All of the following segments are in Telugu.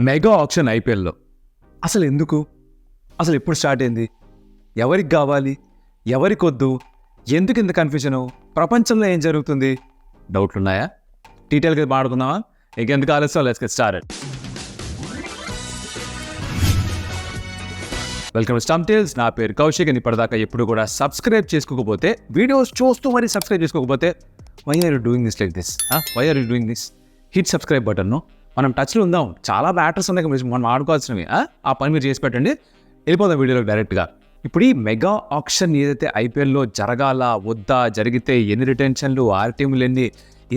మెగా ఆక్షన్ ఐపీఎల్లో అసలు ఎందుకు? అసలు ఎప్పుడు స్టార్ట్ అయింది? ఎవరికి కావాలి? ఎవరికి వద్దు? ఎందుకు ఇంత కన్ఫ్యూజను? ప్రపంచంలో ఏం జరుగుతుంది? డౌట్లు ఉన్నాయా? డీటెయిల్గా మాట్లాడుకుందామా? ఇంకెందుకు ఆలస్యం, let's get started. Welcome to Stump Tales. నా పేరు కౌశిక్. ఇప్పటిదాకా ఎప్పుడు కూడా సబ్స్క్రైబ్ చేసుకోకపోతే, వీడియోస్ చూస్తూ మరి సబ్స్క్రైబ్ చేసుకోకపోతే, why are you doing this like this? Why are you doing this? Hit subscribe బటన్ను. మనం టచ్లో ఉందాం. చాలా మ్యాటర్స్ ఉన్నాయి మనం ఆడుకోవాల్సినవి. ఆ పని మీరు చేసి పెట్టండి. వెళ్ళిపోదాం వీడియోలోకి డైరెక్ట్గా. ఇప్పుడు ఈ మెగా ఆక్షన్ ఏదైతే ఐపీఎల్లో జరగాల వద్దా, జరిగితే ఎన్ని రిటెన్షన్లు, ఆర్టీఎంలు ఎన్ని,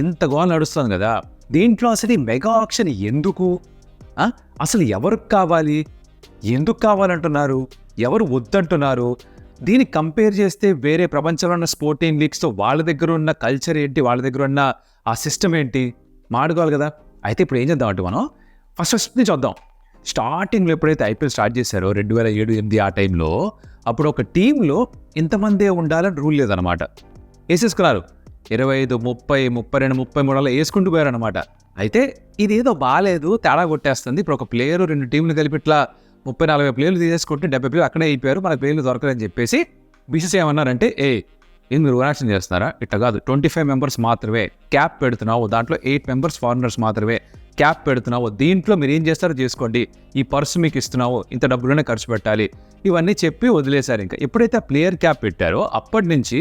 ఇంతగా నడుస్తుంది కదా. దీంట్లో అసలు ఈ మెగా ఆక్షన్ ఎందుకు? అసలు ఎవరికి కావాలి? ఎందుకు కావాలంటున్నారు? ఎవరు వద్దంటున్నారు? దీన్ని కంపేర్ చేస్తే వేరే ప్రపంచంలో ఉన్న స్పోర్టింగ్ లీగ్స్తో వాళ్ళ దగ్గర ఉన్న కల్చర్ ఏంటి, వాళ్ళ దగ్గర ఉన్న ఆ సిస్టమ్ ఏంటి మాడుకోవాలి కదా. అయితే ఇప్పుడు ఏం చేద్దాం అంటే, మనం ఫస్ట్ నుంచి వద్దాం. స్టార్టింగ్లో ఎప్పుడైతే ఐపీఎల్ స్టార్ట్ చేశారో 2007-8 ఆ టైంలో, అప్పుడు ఒక టీంలో ఇంతమందే ఉండాలని రూల్ లేదనమాట. వేసేసుకున్నారు 25, 30, 32, 33 అలా వేసుకుంటూ పోయారనమాట. అయితే ఇదేదో బాగాలేదు, తేడా కొట్టేస్తుంది. ఇప్పుడు ఒక ప్లేయరు 2 టీంలు కలిపి ఇట్లా 30-40 ప్లేయర్లు తీసేసుకుంటే 70 ప్లేయర్లు అక్కడే అయిపోయారు, మన ప్లేయర్లు దొరకదని చెప్పేసి బీసీసీ ఏమన్నారంటే, ఏం మీరు ఓనాక్షన్ చేస్తున్నారా? ఇట్లా కాదు, 25 మెంబర్స్ మాత్రమే క్యాప్ పెడుతున్నావు, దాంట్లో 8 మెంబర్స్ ఫారినర్స్ మాత్రమే క్యాప్ పెడుతున్నావు, దీంట్లో మీరు ఏం చేస్తారో చేసుకోండి, ఈ పర్సు మీకు ఇస్తున్నావు, ఇంత డబ్బులోనే ఖర్చు పెట్టాలి, ఇవన్నీ చెప్పి వదిలేశారు. ఇంకా ఎప్పుడైతే ఆ ప్లేయర్ క్యాప్ పెట్టారో అప్పటి నుంచి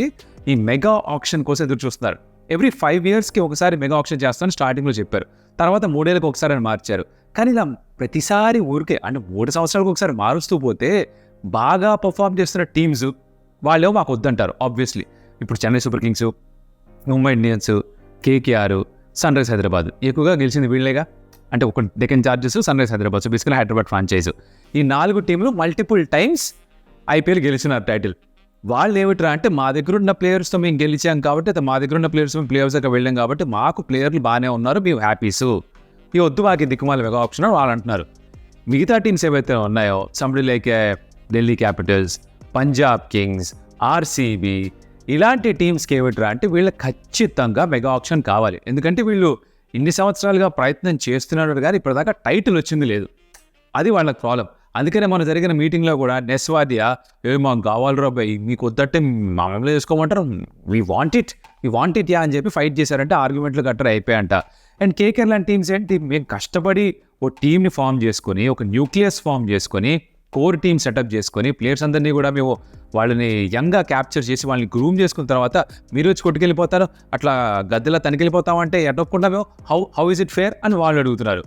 ఈ మెగా ఆక్షన్ కోసం ఎదురు చూస్తున్నారు. ఎవ్రీ 5 yearsకి ఒకసారి మెగా ఆక్షన్ చేస్తామని స్టార్టింగ్లో చెప్పారు. తర్వాత 3 ఏళ్ళకి ఒకసారి అని మార్చారు. కానీ ఇలా ప్రతిసారి ఊరికే అంటే 3 సంవత్సరాలకు ఒకసారి మారుస్తూ పోతే బాగా పర్ఫామ్ చేస్తున్న టీమ్స్ వాళ్ళేమో మాకు వద్దంటారు. ఆబ్వియస్లీ ఇప్పుడు Chennai Super Kings, Mumbai Indians, KKR, Sunrisers Hyderabad ఎక్కువగా గెలిచింది వీళ్ళేగా. అంటే ఒక Deccan Chargers, Sunrisers Hyderabad, so basically Hyderabad franchise. ఈ 4 టీంలు మల్టిపుల్ టైమ్స్ ఐపీఎల్ గెలిచినారు టైటిల్. వాళ్ళు ఏమిట్రా అంటే, మా దగ్గర ఉన్న ప్లేయర్స్తో మేము గెలిచాం కాబట్టి, మా దగ్గర ఉన్న ప్లేయర్స్ మేము ప్లేయర్స్ దగ్గర వెళ్ళాం కాబట్టి మాకు ప్లేయర్లు బాగానే ఉన్నారు, మేము హ్యాపీసు, ఈ వద్దు మాకు దిక్కుమాల మెగా ఆప్షన్ వాళ్ళు అంటున్నారు. మిగతా టీమ్స్ ఏవైతే ఉన్నాయో, somebody like Delhi Capitals, Punjab Kings, RCB, ఇలాంటి టీమ్స్కి ఏమిట్రా అంటే వీళ్ళకి ఖచ్చితంగా మెగా ఆప్షన్ కావాలి. ఎందుకంటే వీళ్ళు ఇన్ని సంవత్సరాలుగా ప్రయత్నం చేస్తున్నారు కానీ ఇప్పటిదాకా టైటిల్ వచ్చింది లేదు. అది వాళ్ళకి ప్రాబ్లం. అందుకనే మనం జరిగిన మీటింగ్లో కూడా నెస్వాదియా, మాకు కావాలి రాబాయ్, మీకు వద్దంటే మామూలుగా చేసుకోమంటారు, వీ వాంట్ ఇట్ యా అని చెప్పి ఫైట్ చేశారంటే ఆర్గ్యుమెంట్లు గట్రా అయిపోయాయంట. అండ్ కేకేఆర్ లాంటి టీమ్స్ ఏంటి, మేము కష్టపడి ఓ టీమ్ని ఫామ్ చేసుకొని, ఒక న్యూక్లియస్ ఫామ్ చేసుకొని, కోర్ టీమ్ సెటప్ చేసుకొని, ప్లేయర్స్ అందరినీ కూడా మేము వాళ్ళని యంగ్గా క్యాప్చర్ చేసి వాళ్ళని గ్రూమ్ చేసుకున్న తర్వాత మీరు వచ్చి కొట్టుకెళ్ళిపోతారు, అట్లా గద్దెలా తనికెళ్ళిపోతామంటే ఎట్టకుండా మేము హౌ ఇస్ ఇట్ ఫేర్ అని వాళ్ళు అడుగుతున్నారు.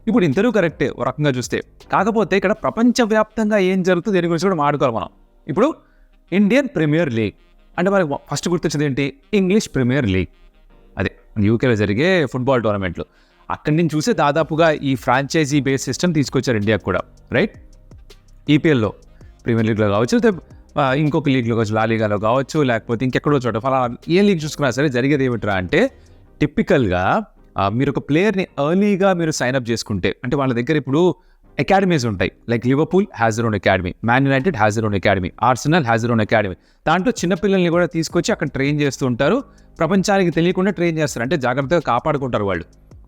ఇప్పుడు ఇంతరూ కరెక్టే ఒక రకంగా చూస్తే. కాకపోతే ఇక్కడ ప్రపంచవ్యాప్తంగా ఏం జరుగుతుంది దీని గురించి కూడా మాట్లాడుకోవాలి మనం. ఇప్పుడు ఇండియన్ ప్రీమియర్ లీగ్ అంటే మనకి ఫస్ట్ గుర్తొచ్చింది ఏంటి? English Premier League. అదే యూకేలో జరిగే ఫుట్బాల్ టోర్నమెంట్లు. అక్కడి నుంచి చూస్తే దాదాపుగా ఈ ఫ్రాంచైజీ బేస్ సిస్టమ్ తీసుకొచ్చారు ఇండియాకు కూడా, రైట్? ఈపీఎల్లో ప్రీమియర్ లీగ్లో కావచ్చు, ఇంకొక లీగ్లో కావచ్చు, లాలీగాలో కావచ్చు, లేకపోతే ఇంకెక్కడో చోట ఫలా ఏ లీగ్ చూసుకున్నా సరే జరిగేది ఏమిట్రా అంటే, టిపికల్గా మీరు ఒక ప్లేయర్ని ఎర్లీగా మీరు సైన్అప్ చేసుకుంటే, అంటే వాళ్ళ దగ్గర ఇప్పుడు అకాడమీస్ ఉంటాయి. Like Liverpool has their own academy, man United has their own academy, Arsenal has their own academy. దాంట్లో చిన్నపిల్లల్ని కూడా తీసుకొచ్చి అక్కడ ట్రైన్ చేస్తూ ఉంటారు. ప్రపంచానికి తెలియకుండా ట్రైన్ చేస్తారు, అంటే జాగ్రత్తగా కాపాడుకుంటారు వాళ్ళు.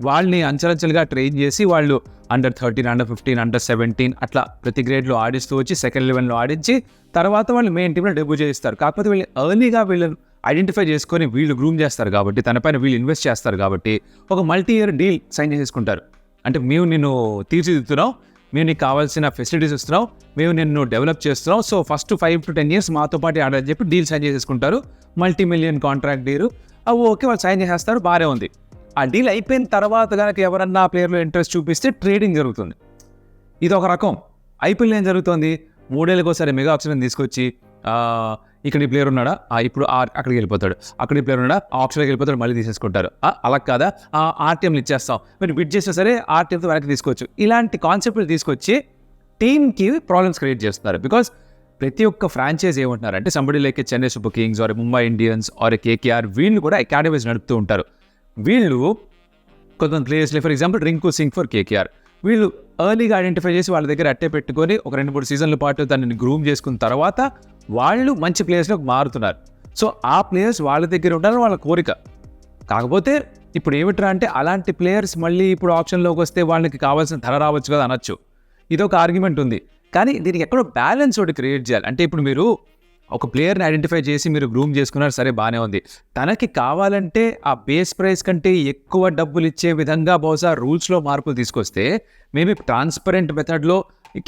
వాళ్ళని అంచెలంచెలుగా ట్రైన్ చేసి వాళ్ళు Under 13, Under 15, Under 17 అట్లా ప్రతి గ్రేడ్లో ఆడిస్తూ వచ్చి సెకండ్ లెవెల్లో ఆడించి తర్వాత వాళ్ళు మెయిన్ టీంలో డెబ్యూ చేస్తారు. కాకపోతే వీళ్ళు ఎర్లీగా వీళ్ళని ఐడెంటిఫై చేసుకొని వీళ్ళు గ్రూమ్ చేస్తారు కాబట్టి, తనపైన వీళ్ళు ఇన్వెస్ట్ చేస్తారు కాబట్టి ఒక మల్టీ-ఇయర్ డీల్ సైన్ చేసుకుంటారు. అంటే మేము నిన్ను తీర్చిదిద్దుతున్నాం, మేము నీకు కావాల్సిన ఫెసిలిటీస్ ఇస్తున్నాం, మేము నిన్ను డెవలప్ చేస్తున్నాం, సో ఫస్ట్ 5 to 10 years మాతో పాటు ఆడాలని చెప్పి డీల్ సైన్ చేసుకుంటారు. మల్టీ-మిలియన్ కాంట్రాక్ట్ డీల్ అవి ఓకే, వాళ్ళు సైన్ చేసేస్తారు, బాగానే ఉంది. ఆ డీల్ అయిపోయిన తర్వాత కనుక ఎవరన్నా ఆ ప్లేయర్లో ఇంట్రెస్ట్ చూపిస్తే ట్రేడింగ్ జరుగుతుంది. ఇది ఒక రకం. ఐపీఎల్ ఏం జరుగుతుంది? 3 ఏళ్ళకి ఒకసారి మెగా ఆప్షన్ తీసుకొచ్చి, ఇక్కడ ఈ ప్లేయర్ ఉన్నాడా, ఇప్పుడు అక్కడికి వెళ్ళిపోతాడు, అక్కడ ఈ ప్లేయర్ ఉన్నాడా, ఆప్షన్కి వెళ్ళిపోతాడు, మళ్ళీ తీసేసుకుంటారు. అలా కాదా, ఆర్టీఎంలు ఇచ్చేస్తాం, మీరు బిడ్ చేసినా సరే ఆర్టీఎంతో వెనక్కి తీసుకోవచ్చు. ఇలాంటి కాన్సెప్ట్లు తీసుకొచ్చి టీమ్కి ప్రాబ్లమ్స్ క్రియేట్ చేస్తున్నారు. బికాస్ ప్రతి ఒక్క ఫ్రాంచైజ్ ఏమంటున్నారంటే, somebody like Chennai Super Kings or Mumbai Indians or KKR, వీళ్ళు కూడా అకాడమీస్ నడుపుతూ ఉంటారు. వీళ్ళు కొంతమంది players, for example Rinku Singh for KKR, వీళ్ళు ఎర్లీగా ఐడెంటిఫై చేసి వాళ్ళ దగ్గర అట్టే పెట్టుకొని ఒక 2-3 సీజన్ల పాటు దాన్ని గ్రూమ్ చేసుకున్న తర్వాత వాళ్ళు మంచి ప్లేయర్స్లోకి మారుతున్నారు. సో ఆ ప్లేయర్స్ వాళ్ళ దగ్గర ఉండాలని వాళ్ళ కోరిక. కాకపోతే ఇప్పుడు ఏమిట్రా అంటే అలాంటి ప్లేయర్స్ మళ్ళీ ఇప్పుడు ఆప్షన్లోకి వస్తే వాళ్ళకి కావాల్సిన ధర రావచ్చు కదా అనొచ్చు. ఇదొక ఆర్గ్యుమెంట్ ఉంది. కానీ దీనికి ఎక్కడో బ్యాలెన్స్ ఒకటి క్రియేట్ చేయాలి. అంటే ఇప్పుడు మీరు ఒక ప్లేయర్ని ఐడెంటిఫై చేసి మీరు గ్రూమ్ చేసుకున్నారు, సరే బాగానే ఉంది. తనకి కావాలంటే ఆ బేస్ ప్రైస్ కంటే ఎక్కువ డబ్బులు ఇచ్చే విధంగా బహుశా రూల్స్లో మార్పులు తీసుకొస్తే మేబీ ట్రాన్స్పరెంట్ మెథడ్లో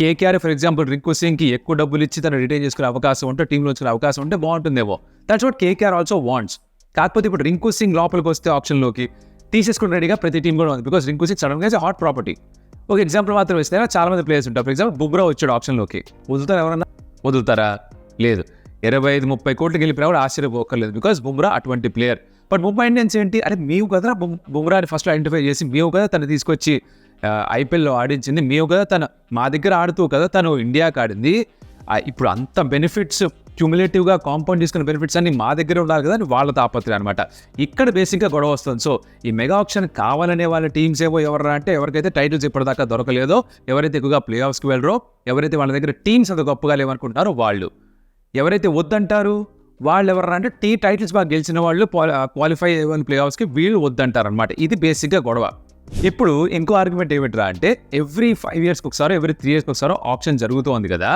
కేకేఆర్ ఫర్ ఎగ్జాంపుల్ రింకు సింగ్కి ఎక్కువ డబ్బులు ఇచ్చి తను రిటైన్ చేసుకునే అవకాశం ఉంటే, టీంలో వచ్చుకునే అవకాశం ఉంటే బాగుంటుందేమో. That's what KKR also wants. కాకపోతే ఇప్పుడు రింకు సింగ్ లోపలికి వస్తే ఆప్షన్లోకి తీసేసుకుని రెడీగా ప్రతి టీం కూడా ఉంది. బికాస్ రింకు సింగ్ సడన్గా హాట్ ప్రాపర్టీ. ఒక ఎగ్జాంపుల్ మాత్రం ఇస్తే చాలా మంది ప్లేయర్స్ ఉంటారు. ఫర్ ఎగ్జాంపుల్ బుమ్రా వచ్చాడు ఆప్షన్లోకి, వదులుతారా ఎవరన్నా? వదులుతారా? లేదు. 25-30 కోట్లు గెలిపినా కూడా ఆశ్చర్యపోకర్లేదు. బికాస్ బుమ్రా అటువంటి ప్లేయర్. బట్ ముంబై ఇండియన్స్ ఏంటి, అరే మేము కదా బుమ్రాని ఫస్ట్ ఐడెంటిఫై చేసి మేము కదా తను తీసుకొచ్చి ఐపీఎల్లో ఆడించింది, మేము కదా తను మా దగ్గర ఆడుతూ కదా తను ఇండియాకి ఆడింది. ఇప్పుడు అంత బెనిఫిట్స్ క్యూములేటివ్గా కాంపౌండ్ చేసుకున్న బెనిఫిట్స్ అన్ని మా దగ్గర ఉండాలి కదా అని వాళ్ళ తాపత్రయం అనమాట. ఇక్కడ బేసిక్గా గొడవ వస్తుంది. సో ఈ మెగా ఆప్షన్ కావాలనే వాళ్ళ టీమ్స్ ఏవో ఎవరా అంటే ఎవరికైతే టైటిల్స్ ఇప్పటిదాకా దొరకలేదో, ఎవరైతే ఎక్కువగా ప్లే ఆఫ్స్కి వెళ్ళరో, ఎవరైతే వాళ్ళ దగ్గర టీమ్స్ అంత గొప్పగా లేవనుకుంటున్నారో వాళ్ళు, ఎవరైతే వద్దంటారు వాళ్ళు ఎవరు అంటే టైటిల్స్ బాగా గెలిచిన వాళ్ళు క్వాలిఫై అయ్యే ప్లే ఆఫ్స్కి వీళ్ళు వద్దంటారు అనమాట. ఇది బేసిక్గా గొడవ. ఇప్పుడు ఇంకో ఆర్గ్యుమెంట్ ఏమిట్రా అంటే ఎవ్రీ 5 yearsకి ఒకసారో ఎవ్రీ 3 yearsకి ఒకసారో ఆప్షన్ జరుగుతోంది కదా,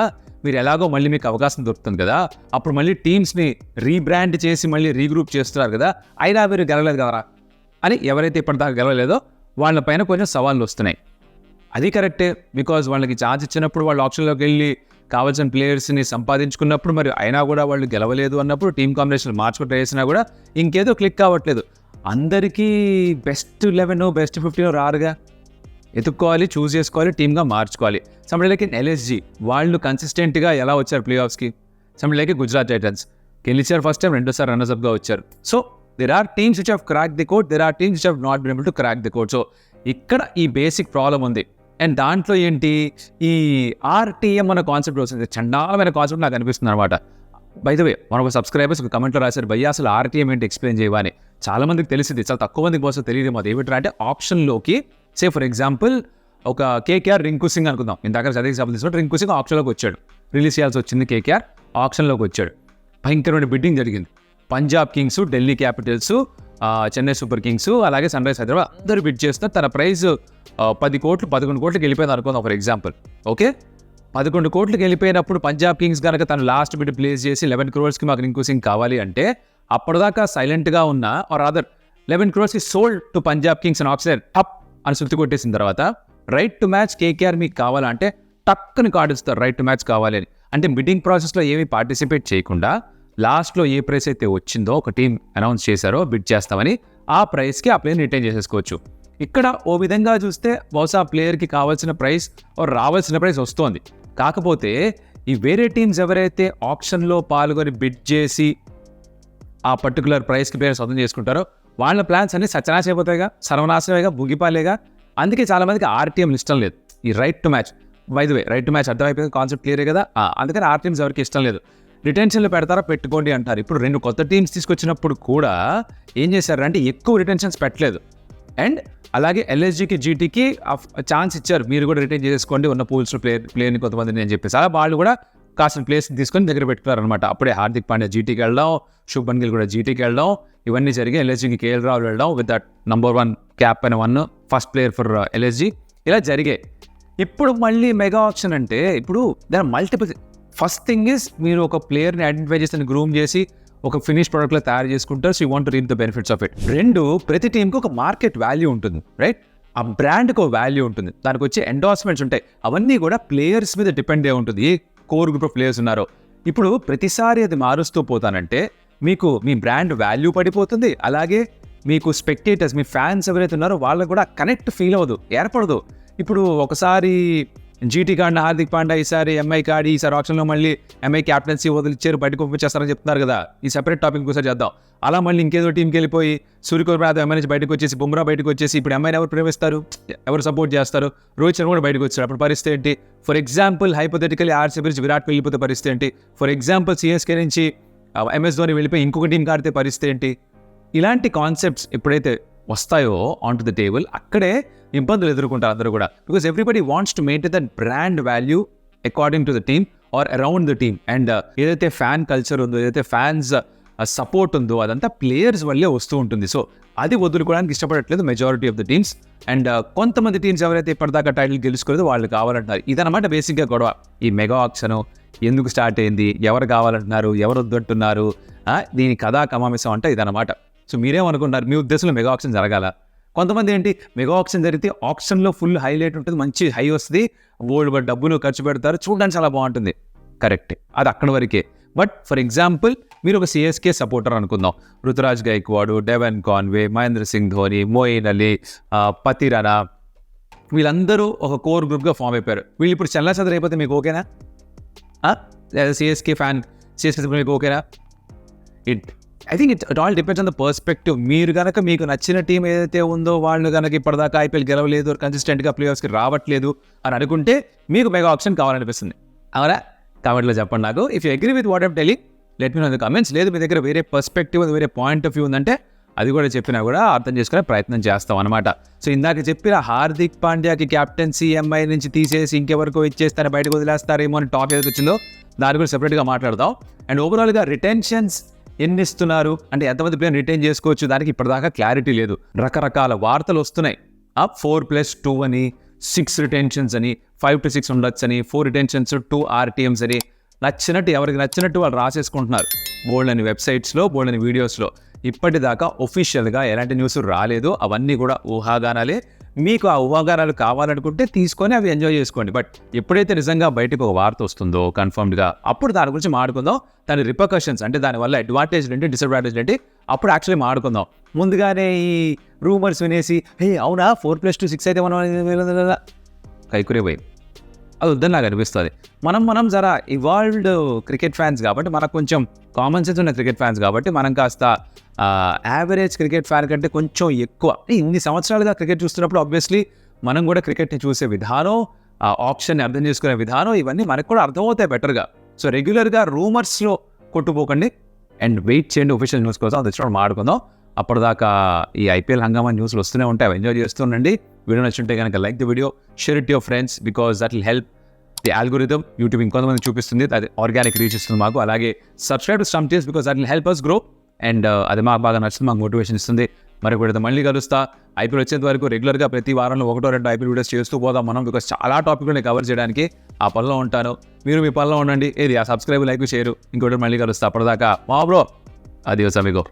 మీరు ఎలాగో మళ్ళీ మీకు అవకాశం దొరుకుతుంది కదా, అప్పుడు మళ్ళీ టీమ్స్ని రీబ్రాండ్ చేసి మళ్ళీ రీగ్రూప్ చేస్తున్నారు కదా, అయినా మీరు గెలలేదు కదరా అని ఎవరైతే ఇప్పటిదాకా గెలవలేదో వాళ్ళపైన కొంచెం సవాళ్ళు వస్తున్నాయి. అది కరెక్టే. బికాజ్ వాళ్ళకి ఛాన్స్ ఇచ్చినప్పుడు వాళ్ళు ఆప్షన్లోకి వెళ్ళి కావాల్సిన ప్లేయర్స్ని సంపాదించుకున్నప్పుడు మరి అయినా కూడా వాళ్ళు గెలవలేదు అన్నప్పుడు టీమ్ కాంబినేషన్ మార్చుకుంటూ వేసినా కూడా ఇంకేదో క్లిక్ కావట్లేదు. అందరికీ బెస్ట్ 11 బెస్ట్ 15 రారుగా, ఎత్తుక్కోవాలి, చూస్ చేసుకోవాలి, టీమ్గా మార్చుకోవాలి. సంబడిలోకి ఎల్ఎస్జీ వాళ్ళు కన్సిస్టెంట్గా ఎలా వచ్చారు ప్లే ఆఫ్స్కి. సంబడిలోకి గుజరాత్ టైటన్స్ గెలిచారు ఫస్ట్ టైం, రెండోసారి రన్నర్స్అప్గా వచ్చారు. So there are teams which have crack the code, there are teams which have not been able to crack the code. So ఇక్కడ ఈ బేసిక్ ప్రాబ్లం ఉంది. అండ్ దాంట్లో ఏంటి, ఈ ఆర్టీఎం అనే కాన్సెప్ట్ వస్తుంది. చండాలమైన కాన్సెప్ట్ నాకు అనిపిస్తుంది అనమాట. బై ద వే మన ఒక సబ్స్క్రైబర్స్ ఒక కమెంట్లో రాశారు, భయ్యా అసలు ఆర్టీఎం ఏంటి ఎక్స్ప్లెయిన్ చేయవని. చాలా మందికి తెలిసింది, చాలా తక్కువ మందికి బహుశా తెలియదు. అది ఏమిట్రా అంటే ఆప్షన్లోకి సే ఫర్ ఎగ్జాంపుల్ ఒక కేకేఆర్ రింకు సింగ్ అనుకుందాం, ఇందాక చదివి సభలు తీసుకుంటే రింకు సింగ్ ఆప్షన్లోకి వచ్చాడు, రిలీజ్ చేయాల్సి వచ్చింది. కేకేఆర్ ఆప్షన్లోకి వచ్చాడు, భయంకరమైన బిడ్డింగ్ జరిగింది. Punjab Kings, Delhi Capitals, Chennai Super Kings, అలాగే సన్ రైజ్ హైదరాబాద్ అందరూ బిడ్ చేస్తున్నారు. తన ప్రైజ్ 10 కోట్లు 11 కోట్లకి వెళ్ళిపోయింది అనుకుందాం ఫర్ ఎగ్జాంపుల్. ఓకే, 11 కోట్లకి వెళ్ళిపోయినప్పుడు పంజాబ్ కింగ్స్ కనుక తను లాస్ట్ బిడ్ ప్లేస్ చేసి 11 crores మాకు రింకు సింగ్ కావాలి అంటే అప్పటిదాకా సైలెంట్గా ఉన్న or other 11 crores sold to Punjab Kings అని ఆప్షన్ టప్ అని సుత్తి కొట్టేసిన తర్వాత రైట్ టు మ్యాచ్ కేకేఆర్ మీకు కావాలంటే టక్కుని కార్డు ఇస్తారు, రైట్ టు మ్యాచ్ కావాలి అని. అంటే బిడ్డింగ్ ప్రాసెస్లో ఏమీ పార్టిసిపేట్ చేయకుండా లాస్ట్లో ఏ ప్రైస్ అయితే వచ్చిందో ఒక టీం అనౌన్స్ చేశారో బిడ్ చేస్తామని, ఆ ప్రైస్కి ఆ ప్లేయర్ని రిటైన్ చేసేసుకోవచ్చు. ఇక్కడ ఓ విధంగా చూస్తే బహుశా ప్లేయర్కి కావాల్సిన ప్రైస్ రావాల్సిన ప్రైస్ వస్తోంది. కాకపోతే ఈ వేరే టీమ్స్ ఎవరైతే ఆప్షన్లో పాల్గొని బిడ్ చేసి ఆ పర్టికులర్ ప్రైస్కి ప్లేయర్ సొంతం చేసుకుంటారో వాళ్ళ ప్లాన్స్ అన్ని సత్యనాశ అయిపోతాయిగా, సర్వనాశనమేగా, ముగిపాలేగా. అందుకే చాలామందికి ఆర్టీఎం ఇష్టం లేదు. ఈ right to match, by the way right to match అర్థమైపోయింది, కాన్సెప్ట్ క్లియరే కదా. అందుకని ఆర్టీఎమ్స్ ఎవరికి ఇష్టం లేదు. రిటెన్షన్లో పెడతారా, పెట్టుకోండి అంటారు. ఇప్పుడు 2 కొత్త టీమ్స్ తీసుకొచ్చినప్పుడు కూడా ఏం చేశారంటే ఎక్కువ రిటెన్షన్స్ పెట్టలేదు. అండ్ అలాగే ఎల్ఎస్జీకి, జీటీకి ఛాన్స్ ఇచ్చారు, మీరు కూడా రిటైన్ చేసుకోండి ఉన్న పూల్స్లో ప్లేయర్ని కొంతమందిని అని చెప్పేసి. అలా వాళ్ళు కూడా కాసిన ప్లేస్ తీసుకొని దగ్గర పెట్టుకున్నారు అనమాట. అప్పుడే హార్దిక్ పాండ్యా జీటీకి వెళ్ళడం, శుభ్మన్ గిల్ కూడా జీటీకి వెళ్ళడం, ఇవన్నీ జరిగి ఎల్ఎస్జీకి కేఎల్ రాహుల్ వెళ్ళడం విత్ దట్ నంబర్ 1 క్యాప్ అయిన 1 ఫస్ట్ ప్లేయర్ ఫర్ ఎల్ఎస్జీ, ఇలా జరిగాయి. ఇప్పుడు మళ్ళీ మెగా ఆప్షన్ అంటే ఇప్పుడు దాని మల్టిపుల్. ఫస్ట్ థింగ్ ఇస్ మీరు ఒక ప్లేయర్ని ఐడెంటిఫై చేసి గ్రూమ్ చేసి ఒక ఫినిష్ ప్రోడక్ట్లో తయారు చేసుకుంటారు. So you want to reap the benefits of it. 2, ప్రతి టీంకి ఒక మార్కెట్ వాల్యూ ఉంటుంది, రైట్? ఆ బ్రాండ్కి ఒక వాల్యూ ఉంటుంది, దానికి వచ్చే ఎండార్స్మెంట్స్ ఉంటాయి. అవన్నీ కూడా ప్లేయర్స్ మీద డిపెండ్ అయి ఉంటుంది, ఏ కోర్ గ్రూప్ ఆఫ్ ప్లేయర్స్ ఉన్నారో. ఇప్పుడు ప్రతిసారి అది మారుస్తూ పోతానంటే మీకు మీ బ్రాండ్ వాల్యూ పడిపోతుంది. అలాగే మీకు స్పెక్టేటర్స్, మీ ఫ్యాన్స్ ఎవరైతే ఉన్నారో వాళ్ళకు కూడా కనెక్ట్ ఫీల్ అవ్వదు, ఏర్పడదు. ఇప్పుడు ఒకసారి జీటీ కాడిన హార్దిక్ పాండ్యా ఈసారి ఎంఐ కాడి, ఈసారి ఆప్షన్లో మళ్ళీ ఎంఐ క్యాప్టెన్సీ వదిలిచ్చారు, బయటకు పంపించేస్తారని చెప్తున్నారు కదా. ఈ సెపరేట్ టాపిక్ ఒకసారి చేద్దాం. అలా మళ్ళీ ఇంకేదో టీంకి వెళ్ళిపోయి సూర్యకుమార్ యాదవ్ ఎంఐ నుంచి బయటకు వచ్చేసి, బుమ్రా బయటకు వచ్చేసి, ఇప్పుడు ఎంఐని ఎవరు ప్రేమిస్తారు, ఎవరు సపోర్ట్ చేస్తారు? రోహిత్ శర్మ కూడా బయటకు వచ్చారు. అప్పుడు పరిస్థితి ఏంటి? ఫర్ ఎగ్జాంపుల్ హైపోథెటికలీ ఆర్సీబీ నుంచి విరాట్ వెళ్ళిపోతే పరిస్థితి ఏంటి? ఫర్ ఎగ్జాంపుల్ సిఎస్కే నుంచి ఎంఎస్ ధోని వెళ్ళిపోయి ఇంకొక టీం ఆడితే పరిస్థితి ఏంటి? ఇలాంటి కాన్సెప్ట్స్ ఎప్పుడైతే వస్తాయో ఆన్ టు ద టేబుల్, అక్కడే ఇబ్బందులు ఎదుర్కొంటారు అందరూ కూడా. Because everybody wants to maintain that brand value according to the team or around the team. And ఏదైతే ఫ్యాన్ కల్చర్ ఉందో, ఏదైతే ఫ్యాన్స్ సపోర్ట్ ఉందో అదంతా ప్లేయర్స్ వల్లే వస్తూ ఉంటుంది. సో అది వదులుకోవడానికి ఇష్టపడట్లేదు majority of the teams. And కొంతమంది టీమ్స్ ఎవరైతే ఇప్పటిదాకా టైటిల్ గెలుచుకోలేదో వాళ్ళు కావాలంటున్నారు. ఇదనమాట బేసిక్గా గొడవ. ఈ మెగా ఆక్షన్ ఎందుకు స్టార్ట్ అయింది, ఎవరు కావాలంటున్నారు, ఎవరు వద్దంటున్నారు, దీని కథా కమామిసం అంటే ఇదనమాట. సో మీరేమనుకుంటున్నారు, మీ ఉద్దేశంలో మెగా ఆక్షన్ జరగాల? కొంతమంది ఏంటి, మెగా ఆక్షన్ జరిగితే ఆప్షన్లో ఫుల్ హైలైట్ ఉంటుంది, మంచి హై వస్తుంది, బోల్డ్ డబ్బులు ఖర్చు పెడతారు, చూడడానికి చాలా బాగుంటుంది. కరెక్టే, అది అక్కడి వరకే. బట్ ఫర్ ఎగ్జాంపుల్ మీరు ఒక సిఎస్కే సపోర్టర్ అనుకుందాం. Ruturaj Gaikwad, Devon Conway, Mahendra Singh Dhoni, Moeen Ali, Pathirana, వీళ్ళందరూ ఒక కోర్ గ్రూప్గా ఫామ్ అయిపోయారు. వీళ్ళు ఇప్పుడు చెల్లాచెదరు అయిపోతే మీకు ఓకేనా? సిఎస్కే ఫ్యాన్, సిఎస్కే మీకు ఓకేనా? I think it all depends on the perspective. మీరు కనుక మీకు నచ్చిన టీం ఏదైతే ఉందో వాళ్ళు కనుక ఇప్పటిదాకా ఐపీఎల్ గెలవలేదు, కన్సిస్టెంట్గా ప్లేయర్స్కి రావట్లేదు అని అనుకుంటే మీకు మెగా ఆప్షన్ కావాలనిపిస్తుంది. అవునా? కామెంట్లో చెప్పండి నాకు. If you agree with what I'm telling, let me know in the comments. లేదు మీ దగ్గర వేరే పర్స్పెక్టివ్, వేరే పాయింట్ ఆఫ్ వ్యూ ఉందంటే అది కూడా చెప్పినా కూడా అర్థం చేసుకునే ప్రయత్నం చేస్తాం అనమాట. సో ఇందాక చెప్పిన హార్దిక్ పాండ్యాకి క్యాప్టెన్సీ ఎంఐ నుంచి తీసేసి ఇంకెవరికో ఇచ్చేస్తారని, బయటకు వదిలేస్తారేమో అని టాక్ ఏదైతే వచ్చిందో దాని గురించి సెపరేట్గా మాట్లాడదాం. అండ్ ఓవరాల్గా రిటెన్షన్స్ ఎన్ని ఇస్తున్నారు అంటే ఎంతమంది ప్లేయర్ రిటైన్ చేసుకోవచ్చు, దానికి ఇప్పటిదాకా క్లారిటీ లేదు. రకరకాల వార్తలు వస్తున్నాయి. 4+2 అని, 6 రిటెన్షన్స్ అని, 5 to 6 ఉండొచ్చు అని, 4 రిటెన్షన్స్ 2 RTMs అని, నచ్చినట్టు ఎవరికి నచ్చినట్టు వాళ్ళు రాసేసుకుంటున్నారు బోల్డ్ అని వెబ్సైట్స్లో, బోల్డ్ అని వీడియోస్లో. ఇప్పటిదాకా ఒఫిషియల్గా ఎలాంటి న్యూస్ రాలేదు. అవన్నీ కూడా ఊహాగానాలే. మీకు ఆ ఊహాగానాలు కావాలనుకుంటే తీసుకొని అవి ఎంజాయ్ చేసుకోండి. బట్ ఎప్పుడైతే నిజంగా బయటకు ఒక వార్త వస్తుందో కన్ఫర్మ్డ్గా, అప్పుడు దాని గురించి మాట్లాడుకుందాం. దాని రిపర్కషన్స్ అంటే దానివల్ల అడ్వాంటేజ్లు ఏంటి, డిసడ్వాంటేజ్లు ఏంటి, అప్పుడు యాక్చువల్లీ మాట్లాడుకుందాం. ముందుగానే ఈ రూమర్స్ వినేసి అవునా 4+2 6 అయితే మనం కైకురే పోయి అది వద్దని నాకు అనిపిస్తుంది. మనం జరా ఇవాల్వ్డ్ క్రికెట్ ఫ్యాన్స్ కాబట్టి, మనకు కొంచెం కామన్ సెన్స్ ఉన్న క్రికెట్ ఫ్యాన్స్ కాబట్టి, మనం కాస్త యావరేజ్ క్రికెట్ ఫ్యాన్ కంటే కొంచెం ఎక్కువ ఇన్ని సంవత్సరాలుగా క్రికెట్ చూస్తున్నప్పుడు ఆబ్వియస్లీ మనం కూడా క్రికెట్ని చూసే విధానం, ఆప్షన్ని అర్థం చేసుకునే విధానం, ఇవన్నీ మనకు కూడా అర్థమవుతాయి బెటర్గా. సో రెగ్యులర్గా రూమర్స్లో కొట్టుపోకండి అండ్ వెయిట్ చేయండి ఒఫిషియల్ న్యూస్ కోసం. అది వచ్చినప్పుడు మాట్లాడుకుందాం. అప్పటిదాకా ఈ ఐపీఎల్ హంగామా న్యూస్లు వస్తూనే ఉంటాయి, ఎంజాయ్ చేస్తుండండి. వీడియో నచ్చుంటే కనుక like the video, share it your friends, because that will help the algorithm. YouTube ఇంకొంతమంది చూపిస్తుంది, అది ఆర్గానిక్ రీచ్ ఇస్తుంది మాకు. అలాగే subscribe to Stump Tales because that will help us grow. And అది మాకు బాగా నచ్చుతుంది, మాకు మోటివేషన్ ఇస్తుంది. మరి కూడా మళ్ళీ కలుస్తా. ఐపీఎల్ వచ్చేంత వరకు రెగ్యులర్గా ప్రతి వారంలో 1-2 ఐపీఎల్ వీడియోస్ చేస్తూ పోదాం మనం, బికాస్ చాలా టాపిక్లు కవర్ చేయడానికి ఆ పనిలో ఉంటాను. మీరు మీ పనిలో ఉండండి. ఏది ఆ సబ్స్క్రైబ్, లైక్, షేర్. ఇంకోటి మళ్ళీ కలుస్తా. అప్పటిదాకా మా బ్రో, అదియోస్ అమిగో.